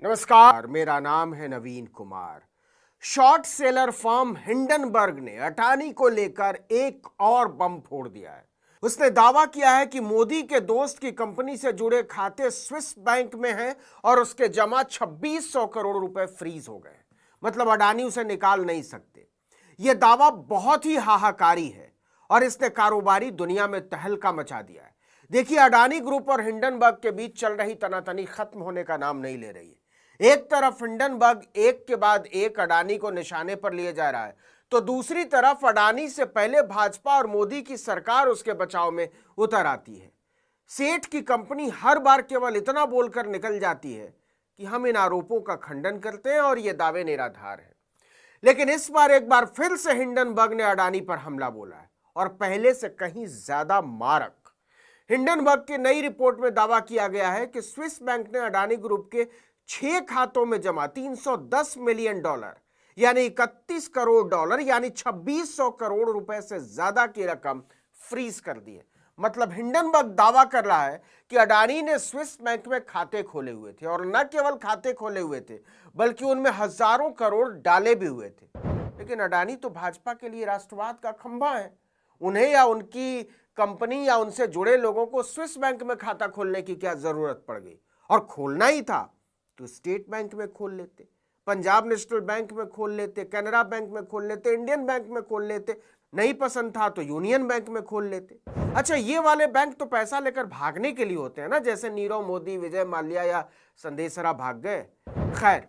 नमस्कार, मेरा नाम है Naveen Kumar. Short seller firm Hindenburg ने अडानी को लेकर एक और बम फोड़ दिया है। उसने दावा किया है कि मोदी के दोस्त की कंपनी से जुड़े खाते स्विस बैंक में हैं और उसके जमा 2600 करोड़ रुपए फ्रीज हो गए। मतलब अडानी उसे निकाल नहीं सकते। यह दावा बहुत ही हाहाकारी है और इसने कारोबारी दुनिया में तहलका मचा दिया है। देखिए, अडानी ग्रुप और हिंडनबर्ग के बीच चल रही तनातनी खत्म होने का नाम नहीं ले रही है। एक तरफ हिंडनबर्ग एक के बाद एक अडानी को निशाने पर लिए जा रहा है, तो दूसरी तरफ अडानी से पहले भाजपा और मोदी की सरकार उसके बचाव में उतर आती है। सेठ की कंपनी हर बार केवल इतना बोलकर निकल जाती है कि हम इन आरोपों का खंडन करते हैं और ये दावे निराधार हैं। लेकिन इस बार एक बार फिर से हिंडनबर्ग ने अडानी पर हमला बोला है और पहले से कहीं ज्यादा मारक। हिंडनबर्ग की नई रिपोर्ट में दावा किया गया है कि स्विस बैंक ने अडानी ग्रुप के 6 खातों में जमा 310 मिलियन डॉलर यानी 31 करोड़ डॉलर यानी 2600 करोड़ रुपए से ज्यादा की रकम फ्रीज कर दी है। मतलब हिंडनबर्ग दावा कर रहा है कि अडानी ने स्विस बैंक में खाते खोले हुए थे और न केवल खाते खोले हुए थे बल्कि उनमें हजारों करोड़ डाले भी हुए थे। लेकिन अडानी तो भाजपा के लिए राष्ट्रवाद का खंभा है। उन्हें या उनकी कंपनी या उनसे जुड़े लोगों को स्विस बैंक में खाता खोलने की क्या जरूरत पड़ गई? और खोलना ही था तो स्टेट बैंक में खोल लेते, पंजाब नेशनल बैंक में खोल लेते, कैनरा बैंक में खोल लेते, इंडियन बैंक में खोल लेते, नहीं पसंद था तो यूनियन बैंक में खोल लेते। अच्छा, ये वाले बैंक तो पैसा लेकर भागने के लिए होते हैं ना, जैसे नीरव मोदी, विजय माल्या या संदेशरा भाग गए। खैर,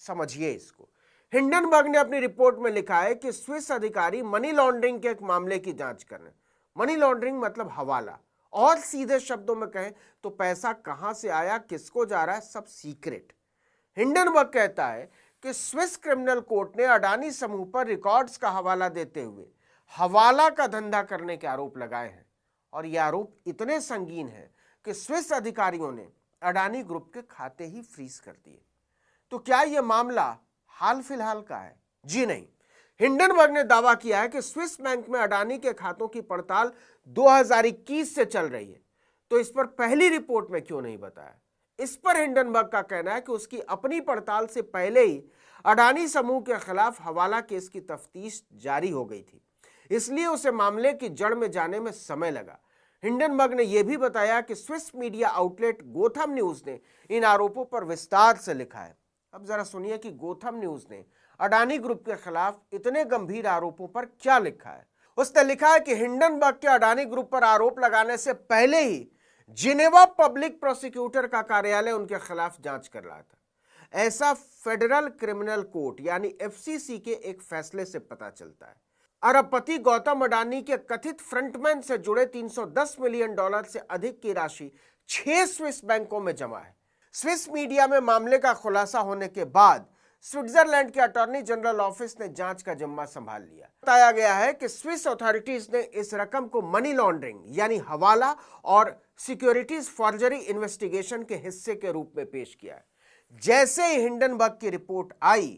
समझिए इसको। हिंडनबर्ग ने अपनी रिपोर्ट में लिखा है कि स्विस अधिकारी मनी लॉन्ड्रिंग के एक मामले की जांच कर रहे हैं। मनी लॉन्ड्रिंग मतलब हवाला, और सीधे शब्दों में कहें तो पैसा कहां से आया, किसको जा रहा है, सब सीक्रेट। हिंडनबर्ग कहता है कि स्विस क्रिमिनल कोर्ट ने अडानी समूह पर रिकॉर्ड्स का हवाला देते हुए हवाला का धंधा करने के आरोप लगाए हैं और ये आरोप इतने संगीन है कि स्विस अधिकारियों ने अडानी ग्रुप के खाते ही फ्रीज कर दिए। तो क्या यह मामला हाल फिलहाल का है? जी नहीं। हिंडनबर्ग ने दावा किया है कि स्विस बैंक में अडानी के खातों की पड़ताल 2021 से चल रही है। तो इस पर पहली रिपोर्ट में क्यों नहीं बताया? इस पर हिंडनबर्ग का कहना है कि उसकी अपनी पड़ताल से पहले ही अडानी समूह के खिलाफ हवाला केस की तफ्तीश जारी हो गई थी, इसलिए उसे मामले की जड़ में जाने में समय लगा। हिंडनबर्ग ने यह भी बताया कि Swiss media outlet Gotham news ने इन आरोपों पर विस्तार से लिखा है। अब जरा सुनिए कि गोथम न्यूज ने अडानी ग्रुप के खिलाफ इतने गंभीर आरोपों पर क्या लिखा है। उसने लिखा है कि हिंडनबर्ग के अडानी ग्रुप पर आरोप लगाने से पहले ही जिनेवा पब्लिक प्रोसिक्यूटर का कार्यालय उनके खिलाफ जांच कर रहा था। ऐसा फेडरल क्रिमिनल कोर्ट यानी एफसीसी के एक फैसले से पता चलता है। अरबपति गौतम अडानी के कथित फ्रंटमैन से जुड़े 310 मिलियन डॉलर से अधिक की राशि 6 स्विस बैंकों में जमा है। स्विस मीडिया में मामले का खुलासा होने के बाद स्विट्जरलैंड के अटॉर्नी जनरल ऑफिस ने जांच का जिम्मा संभाल लिया। बताया गया है कि स्विस अथॉरिटीज ने इस रकम को मनी लॉन्ड्रिंग यानी हवाला और सिक्योरिटीज फॉर्जरी इन्वेस्टिगेशन के हिस्से के रूप में पेश किया है। जैसे ही हिंडनबर्ग की रिपोर्ट आई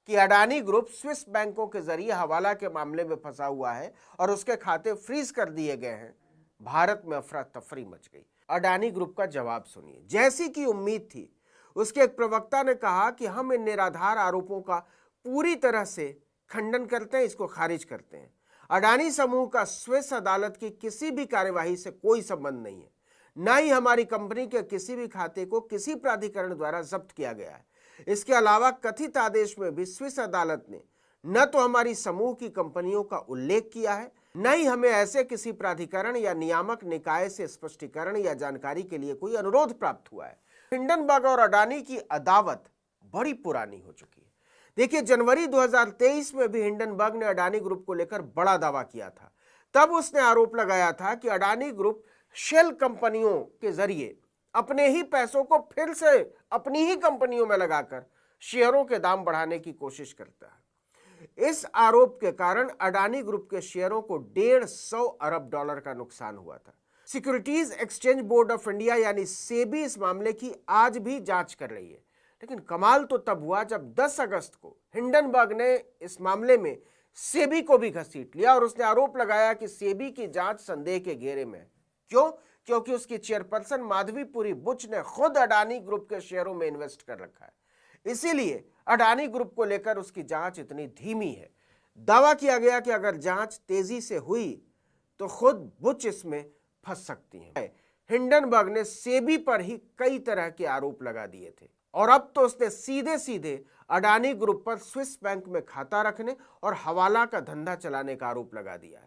कि अडानी ग्रुप स्विस बैंकों के जरिए हवाला के मामले में फंसा हुआ है और उसके खाते फ्रीज कर दिए गए हैं, भारत में अफरा तफरी मच गई। अडानी ग्रुप का जवाब सुनिए। जैसी की उम्मीद थी, उसके एक प्रवक्ता ने कहा कि हम इन निराधार आरोपों का पूरी तरह से खंडन करते हैं, इसको खारिज करते हैं। अडानी समूह का स्विस अदालत की किसी भी कार्यवाही से कोई संबंध नहीं है, न ही हमारी कंपनी के किसी भी खाते को किसी प्राधिकरण द्वारा जब्त किया गया है। इसके अलावा कथित आदेश में भी स्विस अदालत ने न तो हमारी समूह की कंपनियों का उल्लेख किया है, न ही हमें ऐसे किसी प्राधिकरण या नियामक निकाय से स्पष्टीकरण या जानकारी के लिए कोई अनुरोध प्राप्त हुआ है। हिंडनबर्ग और अडानी की अदावत बड़ी पुरानी हो चुकी है। देखिए, जनवरी 2023 में भी हिंडनबर्ग ने अडानी ग्रुप को लेकर बड़ा दावा किया था। तब उसने आरोप लगाया था कि अडानी ग्रुप शेल कंपनियों के जरिए अपने ही पैसों को फिर से अपनी ही कंपनियों में लगाकर शेयरों के दाम बढ़ाने की कोशिश करता है। इस आरोप के कारण अडानी ग्रुप के शेयरों को 150 अरब डॉलर का नुकसान हुआ था। Securities exchange board of India यानी सेबी इस मामले की आज भी जांच कर रही है। लेकिन कमाल तो तब हुआ जब 10 अगस्त को हिंडनबर्ग ने इस मामले में सेबी को भी घसीट लिया और उसने आरोप लगाया कि सेबी की जांच संदेह के घेरे में है। क्यों? क्योंकि उसकी चेयरपर्सन माधवीपुरी बुच ने खुद अडानी ग्रुप के शेयरों में इन्वेस्ट कर रखा है। इसीलिए अडानी ग्रुप को लेकर उसकी जांच इतनी धीमी है। दावा किया गया कि अगर जांच तेजी से हुई तो खुद बुच इसमें फंस सकती हैं। हिंडनबर्ग ने सेबी पर ही कई तरह के आरोप लगा दिए थे और अब तो उसने सीधे सीधे अडानी ग्रुप पर स्विस बैंक में खाता रखने और हवाला का धंधा चलाने का आरोप लगा दिया है।